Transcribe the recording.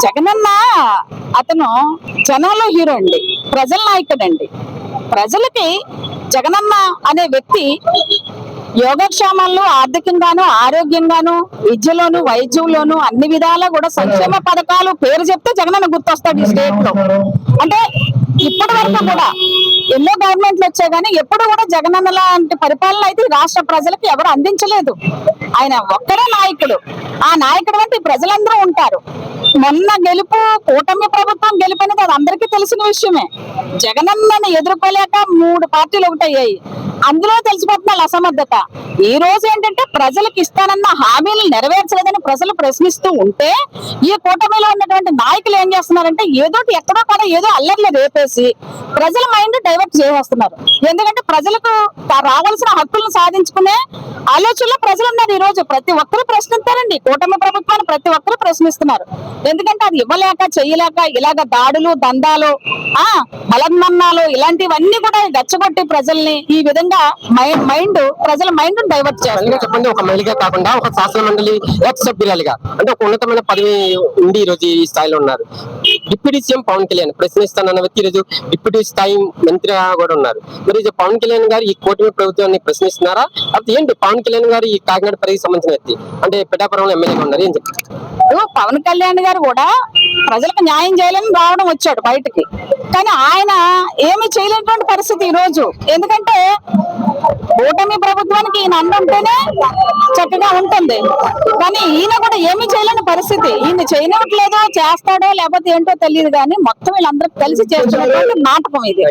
జగనన్న అతను జనంలో హీరో అండి, ప్రజల నాయకుడు అండి. ప్రజలకి జగనన్న అనే వ్యక్తి యోగక్షేమాల్లో ఆర్థికంగాను, ఆరోగ్యంగాను, విద్యలోను, వైద్యంలోను అన్ని విధాలా కూడా సంక్షేమ పథకాలు పేరు చెప్తే జగనన్న గుర్తొస్తాడు ఈ స్టేట్ లో. అంటే ఇప్పటి వరకు కూడా ఎన్నో గవర్నమెంట్లు వచ్చాయి కానీ ఎప్పుడు కూడా జగనన్న లాంటి పరిపాలన అయితే ఈ రాష్ట్ర ప్రజలకు ఎవరు అందించలేదు. ఆయన ఒక్కడే నాయకుడు. ఆ నాయకుడు అంటే ప్రజలందరూ ఉంటారు. మొన్న గెలుపు, కూటమి ప్రభుత్వం గెలుపనేది అది అందరికీ తెలిసిన విషయమే. జగనన్నని ఎదుర్కోలేక 3 పార్టీలు ఒకటయ్యాయి. అందులో తెలిసిపోతున్న అసమర్థత. ఈ రోజు ఏంటంటే ప్రజలకు ఇస్తానన్న హామీలు నెరవేర్చలేదని ప్రజలు ప్రశ్నిస్తూ ఉంటే ఈ కూటమిలో ఉన్నటువంటి నాయకులు ఏం చేస్తున్నారంటే ఏదోటి ఎక్కడో కూడా ఏదో అల్లర్లు రేపేసి ప్రజల మైండ్ డైవర్ట్ చేసేస్తున్నారు. ఎందుకంటే ప్రజలకు రావాల్సిన హక్కులను సాధించుకునే ఆలోచనలో ప్రజలు ఉన్నారు. ఈ రోజు ప్రతి ఒక్కరు ప్రశ్నిస్తారండి. కూటమి ప్రభుత్వాన్ని ప్రతి ఒక్కరు ప్రశ్నిస్తున్నారు. ఎందుకంటే అది ఇవ్వలేక, చెయ్యలేక ఇలాగ దాడులు, దందాలు, బలమన్నాలు ఇలాంటివన్నీ కూడా గచ్చగొట్టి ప్రజల్ని ఈ విధంగా ప్రజల మైండ్ డైవర్ట్ చేస్తారు. చెప్పండి, ఒక మహిళగా కాకుండా ఒక శాసన మండలి ఎక్స్ సభ్యురాలిగా అంటే ఒక ఉన్నతమైన పదవి ఉండి ఈ రోజు ఈ స్థాయిలో ఉన్నారు. డిప్యూటీ సీఎం పవన్ కళ్యాణ్ ప్రశ్నిస్తానన్న వ్యక్తి ఈరోజు డిప్యూటీ స్థాయి మంత్రిగా కూడా ఉన్నారు. మరి పవన్ కళ్యాణ్ గారు ఈ కూటమి ప్రభుత్వాన్ని ప్రశ్నిస్తున్నారా? అది ఏంటి పవన్ కళ్యాణ్ గారు ఈ కాకినాడ పరిధికి సంబంధించిన వ్యక్తి అంటే పిఠాపురంలో ఎమ్మెల్యేగా ఉన్నారు, ఏం చెప్తారు? పవన్ కళ్యాణ్ గారు కూడా ప్రజలకు న్యాయం చేయాలని రావడం వచ్చాడు బయటకి. కానీ ఆయన ఏమి చేయలేనటువంటి పరిస్థితి ఈ రోజు. ఎందుకంటే కూటమి ప్రభుత్వానికి ఈయన అండుంటేనే చక్కగా ఉంటుంది. కానీ ఈయన కూడా ఏమీ చేయలేని పరిస్థితి. ఈయన చేయనివ్వట్లేదో, చేస్తాడో లేకపోతే ఏంటో తెలియదు. కానీ మొత్తం వీళ్ళందరూ కలిసి చేస్తున్నటువంటి నాటకం ఇది.